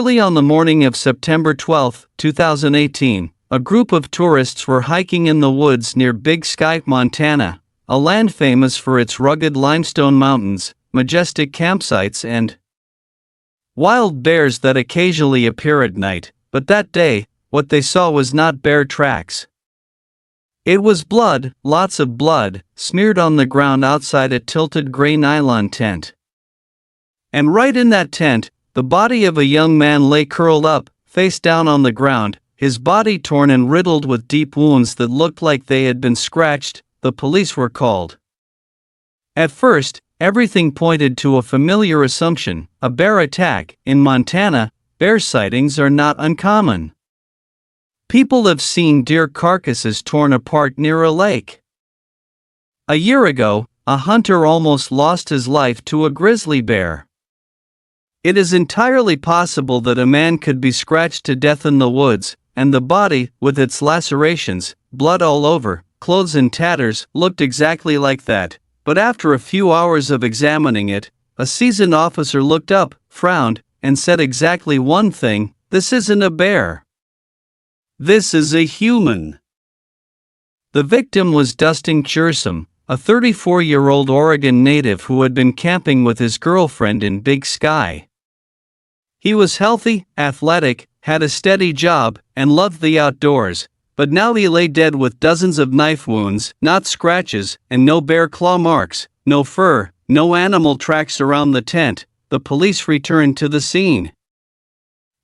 Early on the morning of September 12, 2018, a group of tourists were hiking in the woods near Big Sky, Montana, a land famous for its rugged limestone mountains, majestic campsites, and wild bears that occasionally appear at night. But that day, what they saw was not bear tracks. It was blood, lots of blood, smeared on the ground outside a tilted gray nylon tent. And right in that tent, the body of a young man lay curled up, face down on the ground, his body torn and riddled with deep wounds that looked like they had been scratched. The police were called. At first, everything pointed to a familiar assumption: a bear attack. In Montana, bear sightings are not uncommon. People have seen deer carcasses torn apart near a lake. A year ago, a hunter almost lost his life to a grizzly bear. It is entirely possible that a man could be scratched to death in the woods, and the body, with its lacerations, blood all over, clothes in tatters, looked exactly like that. But after a few hours of examining it, a seasoned officer looked up, frowned, and said exactly one thing: "This isn't a bear. This is a human." The victim was Dustin Kjersem, a 34-year-old Oregon native who had been camping with his girlfriend in Big Sky. He was healthy, athletic, had a steady job, and loved the outdoors, but now he lay dead with dozens of knife wounds, not scratches, and no bear claw marks, no fur, no animal tracks around the tent. The police returned to the scene.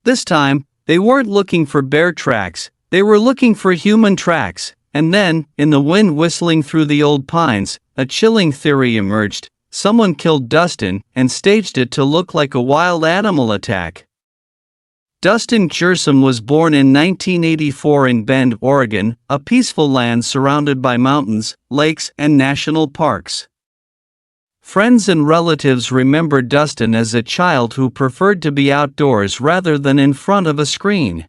This time, they weren't looking for bear tracks, they were looking for human tracks. And then, in the wind whistling through the old pines, a chilling theory emerged: someone killed Dustin and staged it to look like a wild animal attack. Dustin Kjersem was born in 1984 in Bend, Oregon, a peaceful land surrounded by mountains, lakes, and national parks. Friends and relatives remember Dustin as a child who preferred to be outdoors rather than in front of a screen.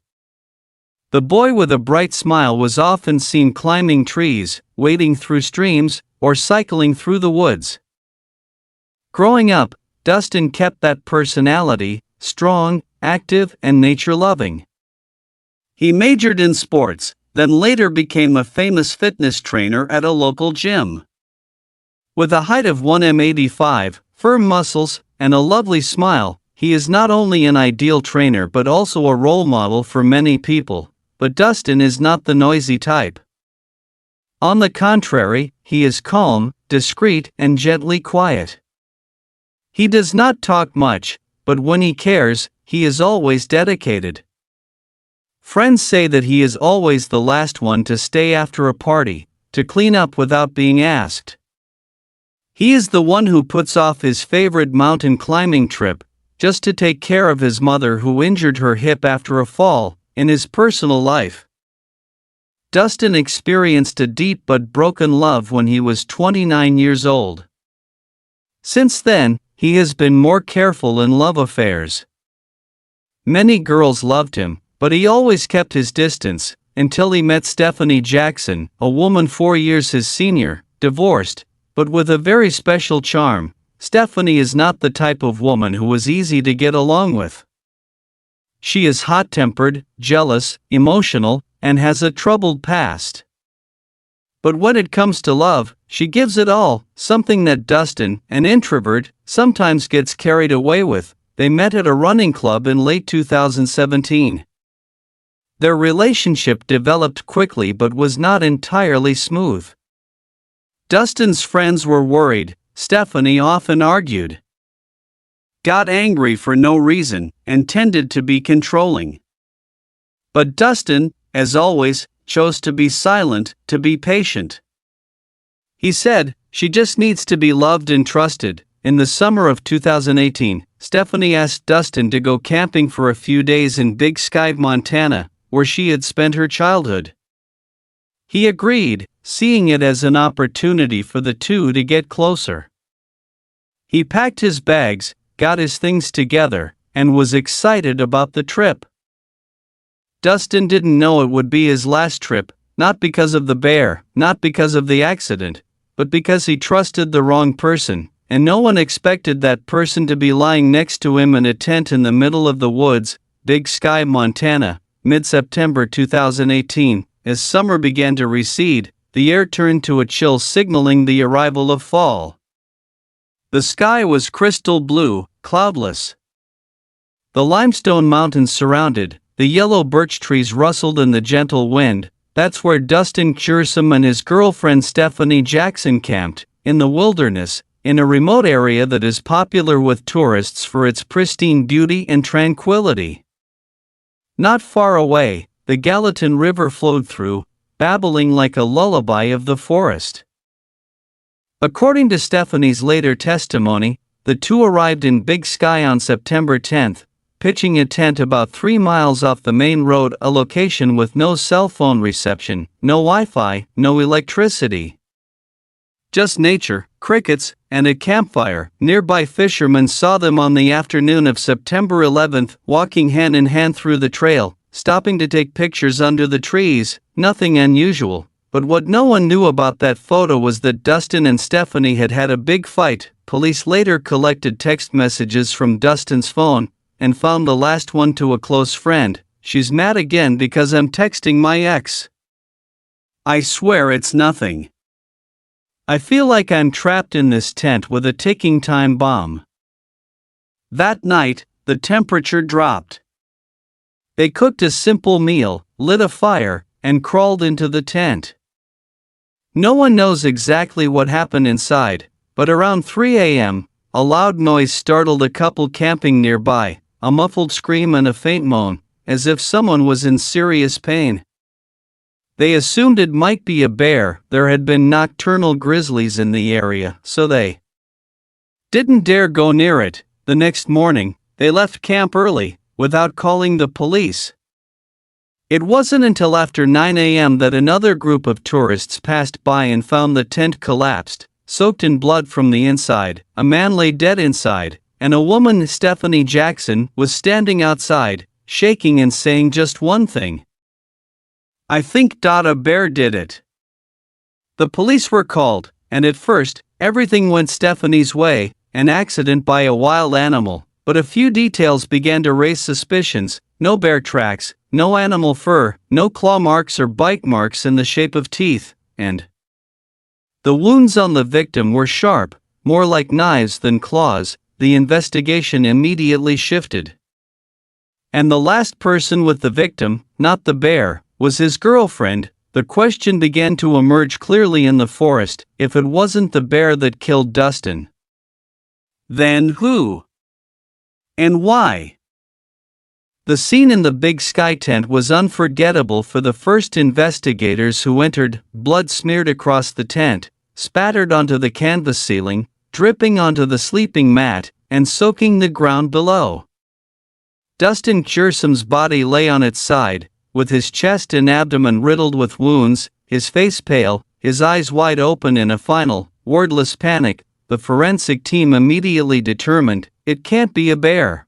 The boy with a bright smile was often seen climbing trees, wading through streams, or cycling through the woods. Growing up, Dustin kept that personality: strong, active, and nature-loving. He majored in sports, then later became a famous fitness trainer at a local gym. With a height of 1m85, firm muscles, and a lovely smile, he is not only an ideal trainer but also a role model for many people. But Dustin is not the noisy type. On the contrary, he is calm, discreet, and gently quiet. He does not talk much, but when he cares, he is always dedicated. Friends say that he is always the last one to stay after a party, to clean up without being asked. He is the one who puts off his favorite mountain climbing trip, just to take care of his mother who injured her hip after a fall. In his personal life, Dustin experienced a deep but broken love when he was 29 years old. Since then, he has been more careful in love affairs. Many girls loved him, but he always kept his distance, until he met Stephanie Jackson, a woman 4 years his senior, divorced, but with a very special charm. Stephanie is not the type of woman who was easy to get along with. She is hot-tempered, jealous, emotional, and has a troubled past. But when it comes to love, she gives it all, something that Dustin, an introvert, sometimes gets carried away with. They met at a running club in late 2017. Their relationship developed quickly but was not entirely smooth. Dustin's friends were worried. Stephanie often argued, got angry for no reason, and tended to be controlling. But Dustin, as always, chose to be silent, to be patient. He said, "She just needs to be loved and trusted." In the summer of 2018, Stephanie asked Dustin to go camping for a few days in Big Sky, Montana, where she had spent her childhood. He agreed, seeing it as an opportunity for the two to get closer. He packed his bags, got his things together, and was excited about the trip. Dustin didn't know it would be his last trip, not because of the bear, not because of the accident, but because he trusted the wrong person, and no one expected that person to be lying next to him in a tent in the middle of the woods. Big Sky, Montana, mid-September 2018. As summer began to recede, the air turned to a chill, signaling the arrival of fall. The sky was crystal blue, cloudless. The limestone mountains surrounded, the yellow birch trees rustled in the gentle wind. That's where Dustin Kjersem and his girlfriend Stephanie Jackson camped, in the wilderness, in a remote area that is popular with tourists for its pristine beauty and tranquility. Not far away, the Gallatin River flowed through, babbling like a lullaby of the forest. According to Stephanie's later testimony, the two arrived in Big Sky on September 10, pitching a tent about 3 miles off the main road, a location with no cell phone reception, no Wi-Fi, no electricity. Just nature, crickets, and a campfire. Nearby fishermen saw them on the afternoon of September 11, walking hand in hand through the trail, stopping to take pictures under the trees. Nothing unusual, but what no one knew about that photo was that Dustin and Stephanie had had a big fight. Police later collected text messages from Dustin's phone and found the last one to a close friend. "She's mad again because I'm texting my ex. I swear it's nothing. I feel like I'm trapped in this tent with a ticking time bomb." That night, the temperature dropped. They cooked a simple meal, lit a fire, and crawled into the tent. No one knows exactly what happened inside, but around 3 a.m., a loud noise startled a couple camping nearby, a muffled scream and a faint moan, as if someone was in serious pain. They assumed it might be a bear. There had been nocturnal grizzlies in the area, so they didn't dare go near it. The next morning, they left camp early, without calling the police. It wasn't until after 9 a.m. that another group of tourists passed by and found the tent collapsed, soaked in blood from the inside. A man lay dead inside, and a woman, Stephanie Jackson, was standing outside, shaking and saying just one thing: "I think a bear did it." The police were called, and at first, everything went Stephanie's way, an accident by a wild animal, but a few details began to raise suspicions: no bear tracks, no animal fur, no claw marks or bite marks in the shape of teeth, and the wounds on the victim were sharp, more like knives than claws. The investigation immediately shifted. And the last person with the victim, not the bear, was his girlfriend. The question began to emerge clearly in the forest: if it wasn't the bear that killed Dustin, then who? And why? The scene in the Big Sky tent was unforgettable for the first investigators who entered. Blood smeared across the tent, spattered onto the canvas ceiling, dripping onto the sleeping mat, and soaking the ground below. Dustin Kjersem's body lay on its side, with his chest and abdomen riddled with wounds, his face pale, his eyes wide open in a final, wordless panic. The forensic team immediately determined, it can't be a bear.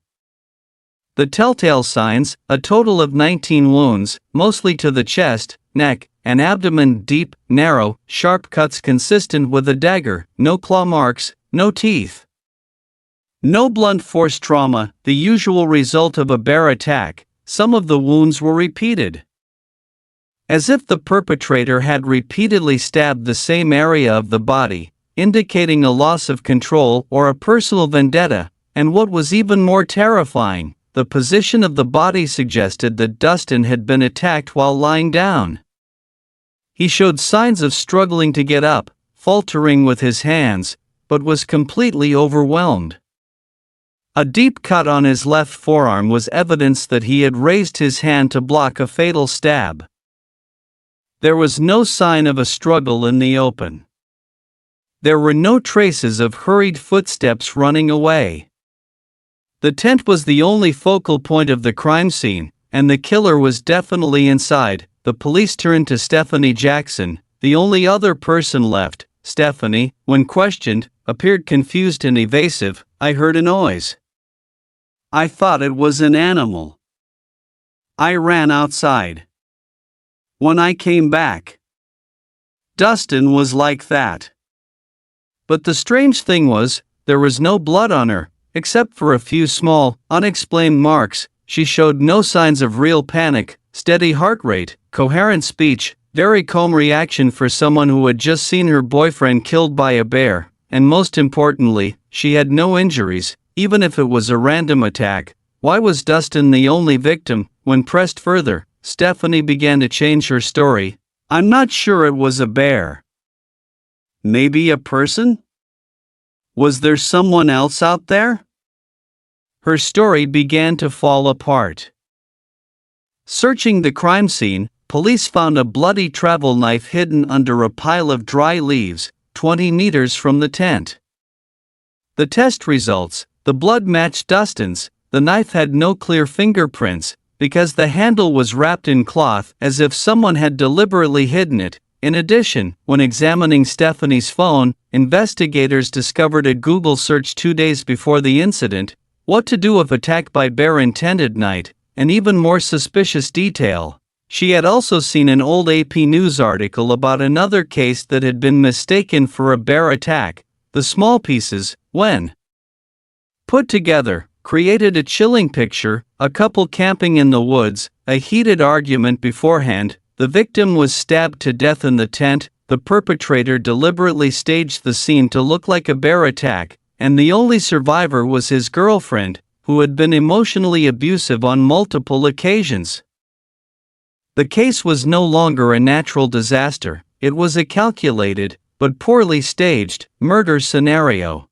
The telltale signs: a total of 19 wounds, mostly to the chest, neck, and abdomen, deep, narrow, sharp cuts consistent with a dagger, no claw marks, no teeth. No blunt force trauma, the usual result of a bear attack. Some of the wounds were repeated, as if the perpetrator had repeatedly stabbed the same area of the body, indicating a loss of control or a personal vendetta. And what was even more terrifying, the position of the body suggested that Dustin had been attacked while lying down. He showed signs of struggling to get up, faltering with his hands, but was completely overwhelmed. A deep cut on his left forearm was evidence that he had raised his hand to block a fatal stab. There was no sign of a struggle in the open. There were no traces of hurried footsteps running away. The tent was the only focal point of the crime scene, and the killer was definitely inside. The police turned to Stephanie Jackson, the only other person left. Stephanie, when questioned, appeared confused and evasive. "I heard a noise. I thought it was an animal. I ran outside. When I came back, Dustin was like that." But the strange thing was, there was no blood on her, except for a few small, unexplained marks. She showed no signs of real panic, steady heart rate, coherent speech, very calm reaction for someone who had just seen her boyfriend killed by a bear, and most importantly, she had no injuries, even if it was a random attack. Why was Dustin the only victim? When pressed further, Stephanie began to change her story. I'm not sure it was a bear. Maybe a person? Was there someone else out there? Her story began to fall apart. Searching the crime scene, police found a bloody travel knife hidden under a pile of dry leaves, 20 meters from the tent. The test results: the blood matched Dustin's. The knife had no clear fingerprints, because the handle was wrapped in cloth as if someone had deliberately hidden it. In addition, when examining Stephanie's phone, investigators discovered a Google search 2 days before the incident, "What to do if attacked by bear intended night," an even more suspicious detail. She had also seen an old AP News article about another case that had been mistaken for a bear attack. The small pieces, when put together, created a chilling picture: a couple camping in the woods, a heated argument beforehand, the victim was stabbed to death in the tent, the perpetrator deliberately staged the scene to look like a bear attack, and the only survivor was his girlfriend, who had been emotionally abusive on multiple occasions. The case was no longer a natural disaster, it was a calculated, but poorly staged, murder scenario.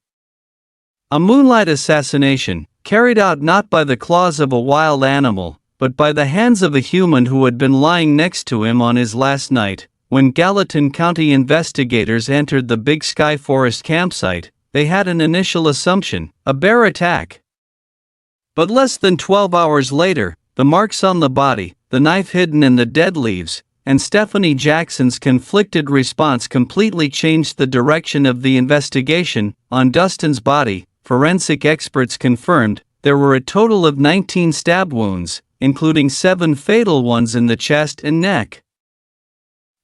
A moonlight assassination, carried out not by the claws of a wild animal, but by the hands of a human who had been lying next to him on his last night. When Gallatin County investigators entered the Big Sky Forest campsite, they had an initial assumption: a bear attack. But less than 12 hours later, the marks on the body, the knife hidden in the dead leaves, and Stephanie Jackson's conflicted response completely changed the direction of the investigation. On Dustin's body, forensic experts confirmed there were a total of 19 stab wounds, including 7 fatal ones in the chest and neck.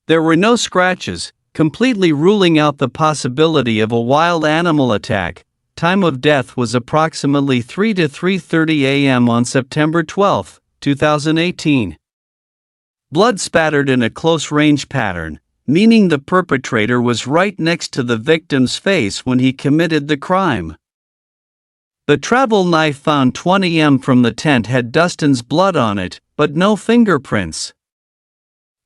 There were no scratches, completely ruling out the possibility of a wild animal attack. Time of death was approximately 3 to 3:30 a.m. on September 12, 2018. Blood spattered in a close-range pattern, meaning the perpetrator was right next to the victim's face when he committed the crime. The travel knife found 20 m from the tent had Dustin's blood on it, but no fingerprints.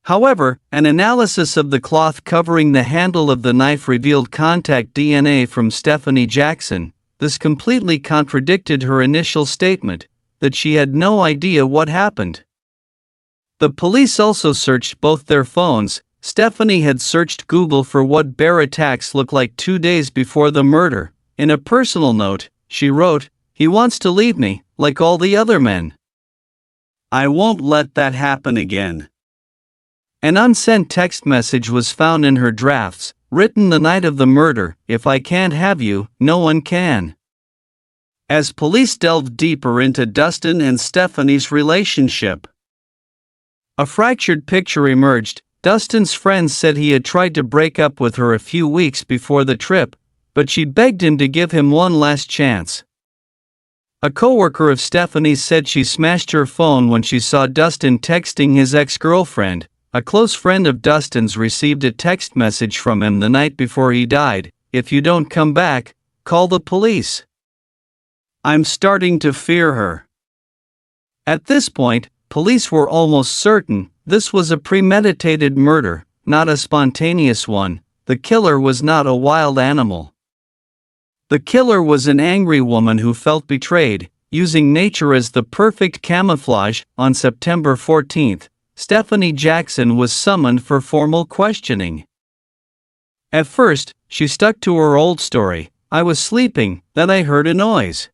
However, an analysis of the cloth covering the handle of the knife revealed contact DNA from Stephanie Jackson. This completely contradicted her initial statement that she had no idea what happened. The police also searched both their phones. Stephanie had searched Google for what bear attacks look like 2 days before the murder. In a personal note, she wrote, "He wants to leave me, like all the other men. I won't let that happen again." An unsent text message was found in her drafts, written the night of the murder: "If I can't have you, no one can." As police delved deeper into Dustin and Stephanie's relationship, a fractured picture emerged. Dustin's friends said he had tried to break up with her a few weeks before the trip, but she begged him to give him one last chance. A coworker of Stephanie's said she smashed her phone when she saw Dustin texting his ex-girlfriend. A close friend of Dustin's received a text message from him the night before he died: "If you don't come back, call the police. I'm starting to fear her." At this point, police were almost certain this was a premeditated murder, not a spontaneous one. The killer was not a wild animal. The killer was an angry woman who felt betrayed, using nature as the perfect camouflage. On September 14th, Stephanie Jackson was summoned for formal questioning. At first, she stuck to her old story: "I was sleeping, then I heard a noise.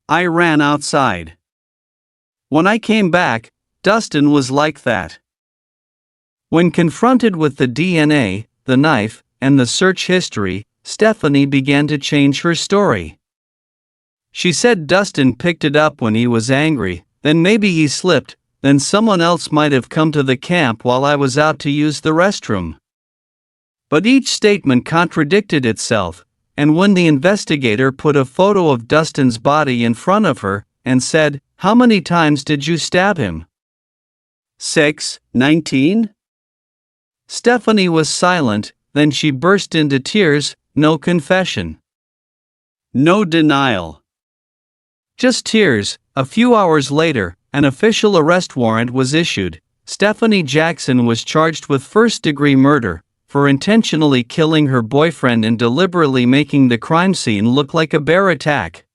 I ran outside. When I came back, Dustin was like that." When confronted with the DNA, the knife, and the search history, Stephanie began to change her story. She said Dustin picked it up when he was angry, then maybe he slipped, then someone else might have come to the camp while I was out to use the restroom. But each statement contradicted itself, and when the investigator put a photo of Dustin's body in front of her and said, How many times did you stab him? 6, 19. Stephanie was silent, then she burst into tears. No confession. No denial. Just tears. A few hours later, an official arrest warrant was issued. Stephanie Jackson was charged with first-degree murder for intentionally killing her boyfriend and deliberately making the crime scene look like a bear attack.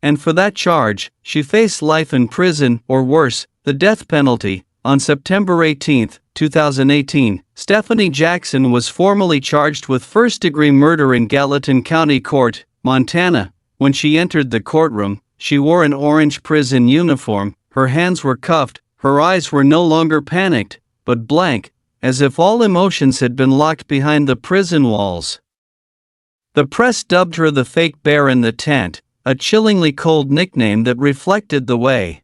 And for that charge, she faced life in prison, or worse, the death penalty. On September 18, 2018, Stephanie Jackson was formally charged with first-degree murder in Gallatin County Court, Montana. When she entered the courtroom, she wore an orange prison uniform, her hands were cuffed, her eyes were no longer panicked, but blank, as if all emotions had been locked behind the prison walls. The press dubbed her the fake bear in the tent, a chillingly cold nickname that reflected the way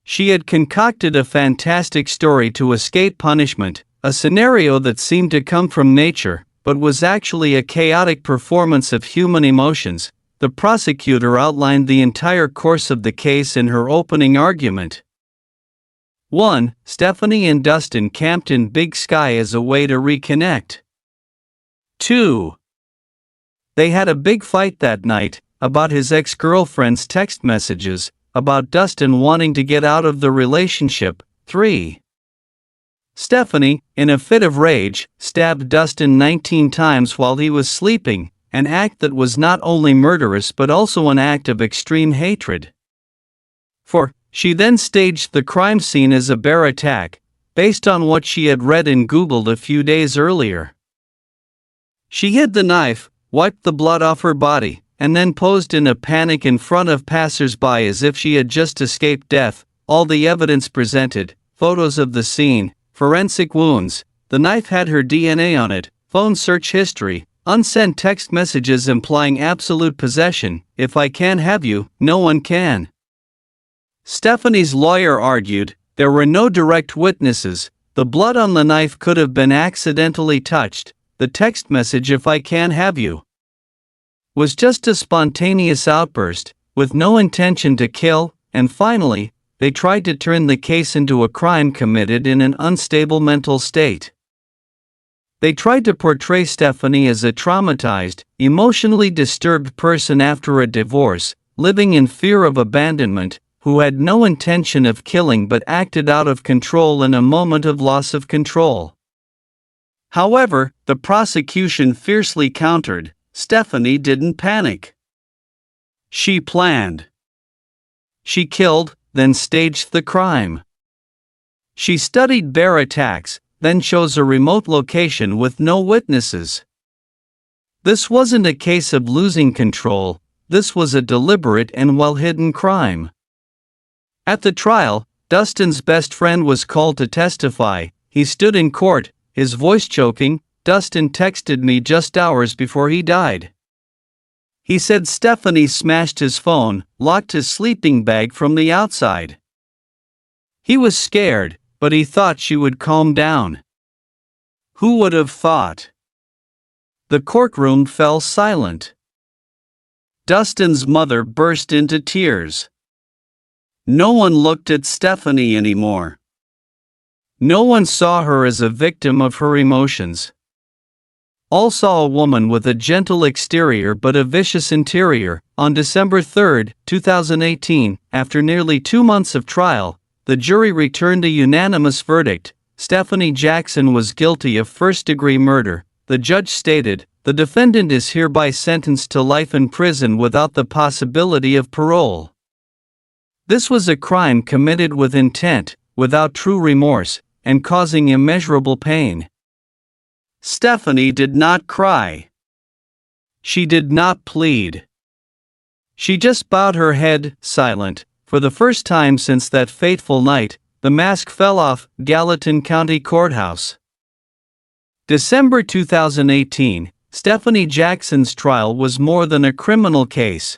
she had concocted a fantastic story to escape punishment, a scenario that seemed to come from nature, but was actually a chaotic performance of human emotions. The prosecutor outlined the entire course of the case in her opening argument. 1. Stephanie and Dustin camped in Big Sky as a way to reconnect. 2. They had a big fight that night, about his ex-girlfriend's text messages, about Dustin wanting to get out of the relationship. 3. Stephanie, in a fit of rage, stabbed Dustin 19 times while he was sleeping, an act that was not only murderous but also an act of extreme hatred. 4. She then staged the crime scene as a bear attack, based on what she had read and Googled a few days earlier. She hid the knife, wiped the blood off her body, and then posed in a panic in front of passers-by as if she had just escaped death. All the evidence presented, photos of the scene, forensic wounds, the knife had her DNA on it, phone search history, unsent text messages implying absolute possession. If I can't have you, no one can. Stephanie's lawyer argued, there were no direct witnesses, the blood on the knife could have been accidentally touched, the text message if I can't have you was just a spontaneous outburst, with no intention to kill, and finally, they tried to turn the case into a crime committed in an unstable mental state. They tried to portray Stephanie as a traumatized, emotionally disturbed person after a divorce, living in fear of abandonment, who had no intention of killing but acted out of control in a moment of loss of control. However, the prosecution fiercely countered, Stephanie didn't panic. She planned. She killed, then staged the crime. She studied bear attacks, then chose a remote location with no witnesses. This wasn't a case of losing control, this was a deliberate and well-hidden crime. At the trial, Dustin's best friend was called to testify. He stood in court, his voice choking. Dustin texted me just hours before he died. He said Stephanie smashed his phone, locked his sleeping bag from the outside. He was scared, but he thought she would calm down. Who would have thought? The courtroom fell silent. Dustin's mother burst into tears. No one looked at Stephanie anymore. No one saw her as a victim of her emotions. All saw a woman with a gentle exterior but a vicious interior. On December 3, 2018, after nearly 2 months of trial, the jury returned a unanimous verdict. Stephanie Jackson was guilty of first-degree murder. The judge stated, "The defendant is hereby sentenced to life in prison without the possibility of parole." This was a crime committed with intent, without true remorse, and causing immeasurable pain. Stephanie did not cry. She did not plead. She just bowed her head, silent. For the first time since that fateful night, the mask fell off. Gallatin County Courthouse. December 2018, Stephanie Jackson's trial was more than a criminal case.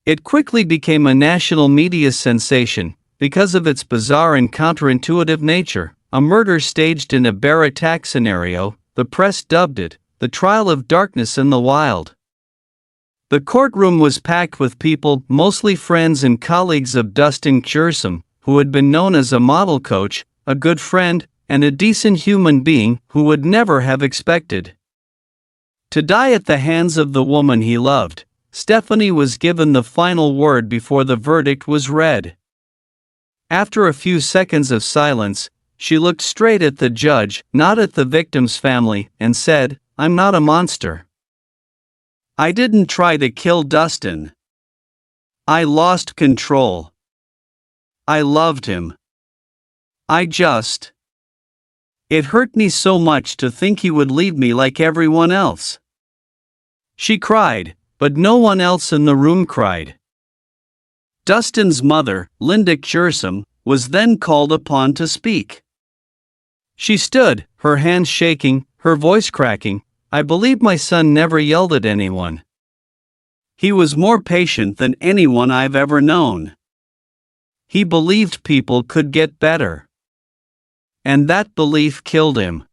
It quickly became a national media sensation because of its bizarre and counterintuitive nature. A murder staged in a bear attack scenario, the press dubbed it the trial of darkness in the wild. The courtroom was packed with people, mostly friends and colleagues of Dustin Kjersem, who had been known as a model coach, a good friend, and a decent human being who would never have expected to die at the hands of the woman he loved. Stephanie was given the final word before the verdict was read. After a few seconds of silence, she looked straight at the judge, not at the victim's family, and said, "I'm not a monster. I didn't try to kill Dustin. I lost control. I loved him. It hurt me so much to think he would leave me like everyone else." She cried, but no one else in the room cried. Dustin's mother, Linda Kjersem, was then called upon to speak. She stood, her hands shaking, her voice cracking. "I believe my son never yelled at anyone. He was more patient than anyone I've ever known. He believed people could get better. And that belief killed him."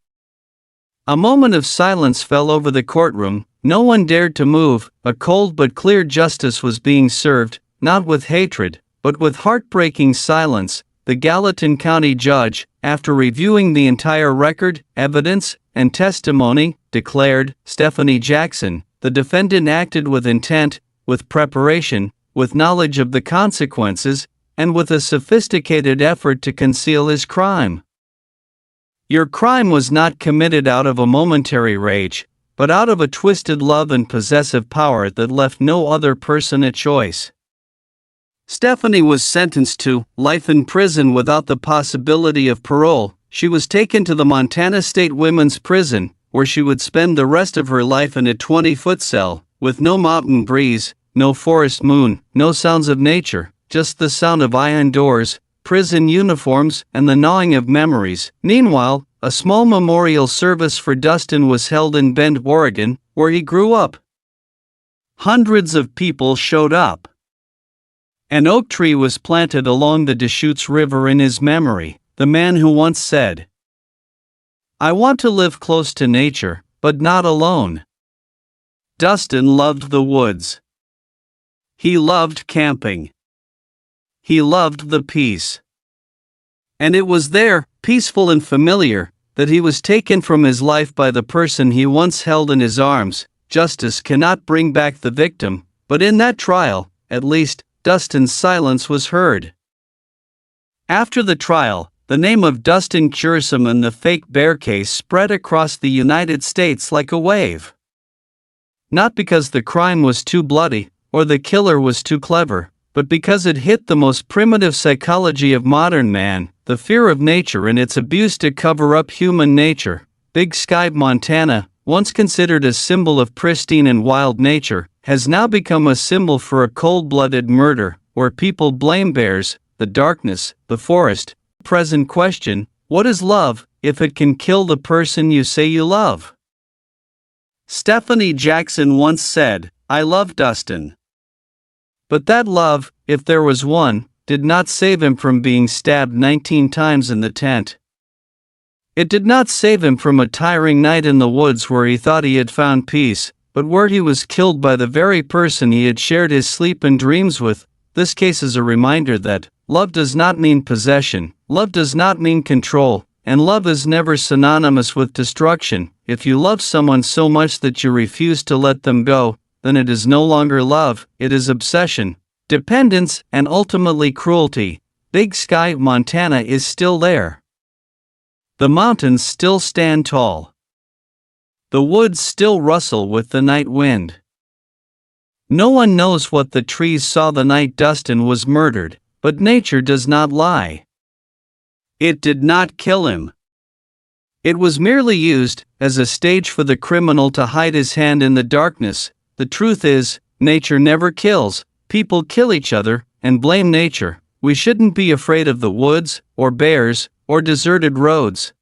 A moment of silence fell over the courtroom. No one dared to move. A cold but clear justice was being served, not with hatred, but with heartbreaking silence. The Gallatin County judge, after reviewing the entire record, evidence, and testimony, declared, "Stephanie Jackson, the defendant acted with intent, with preparation, with knowledge of the consequences, and with a sophisticated effort to conceal his crime. Your crime was not committed out of a momentary rage, but out of a twisted love and possessive power that left no other person a choice." Stephanie was sentenced to life in prison without the possibility of parole. She was taken to the Montana State Women's Prison, where she would spend the rest of her life in a 20-foot cell, with no mountain breeze, no forest moon, no sounds of nature, just the sound of iron doors, prison uniforms, and the gnawing of memories. Meanwhile, a small memorial service for Dustin was held in Bend, Oregon, where he grew up. Hundreds of people showed up. An oak tree was planted along the Deschutes River in his memory. The man who once said, "I want to live close to nature, but not alone." Dustin loved the woods. He loved camping. He loved the peace. And it was there, peaceful and familiar, that he was taken from his life by the person he once held in his arms. Justice cannot bring back the victim, but in that trial, at least, Dustin's silence was heard. After the trial, the name of Dustin Kjersem and the fake bear case spread across the United States like a wave. Not because the crime was too bloody, or the killer was too clever, but because it hit the most primitive psychology of modern man, the fear of nature and its abuse to cover up human nature. Big Sky, Montana, once considered a symbol of pristine and wild nature, has now become a symbol for a cold-blooded murder, where people blame bears, the darkness, the forest. Present question: what is love, if it can kill the person you say you love? Stephanie Jackson once said, "I love Dustin." But that love, if there was one, did not save him from being stabbed 19 times in the tent. It did not save him from a tiring night in the woods where he thought he had found peace, but where he was killed by the very person he had shared his sleep and dreams with. This case is a reminder that love does not mean possession, love does not mean control, and love is never synonymous with destruction. If you love someone so much that you refuse to let them go, then it is no longer love, it is obsession, dependence, and ultimately cruelty. Big Sky, Montana is still there. The mountains still stand tall. The woods still rustle with the night wind. No one knows what the trees saw the night Dustin was murdered, but nature does not lie. It did not kill him. It was merely used as a stage for the criminal to hide his hand in the darkness. The truth is, nature never kills. People kill each other and blame nature. We shouldn't be afraid of the woods, or bears, or deserted roads.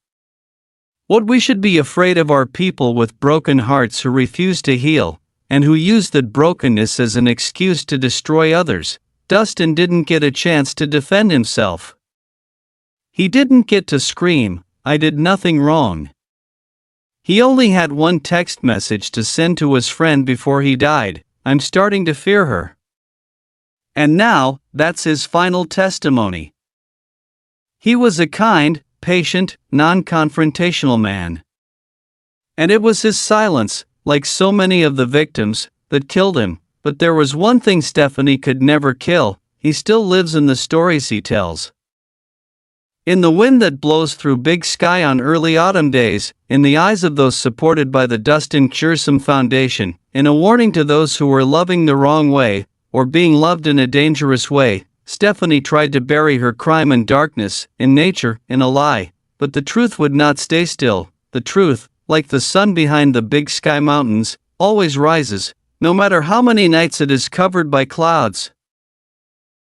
What we should be afraid of are people with broken hearts who refuse to heal, and who use that brokenness as an excuse to destroy others. Dustin didn't get a chance to defend himself. He didn't get to scream, "I did nothing wrong." He only had one text message to send to his friend before he died: I'm starting to fear her. And now, that's his final testimony. He was a kind, patient, non-confrontational man. And it was his silence, like so many of the victims, that killed him. But there was one thing Stephanie could never kill: he still lives in the stories he tells. In the wind that blows through Big Sky on early autumn days, in the eyes of those supported by the Dustin Kjersem Foundation, in a warning to those who were loving the wrong way, or being loved in a dangerous way, Stephanie tried to bury her crime in darkness, in nature, in a lie. But the truth would not stay still. The truth, like the sun behind the Big Sky mountains, always rises, no matter how many nights it is covered by clouds.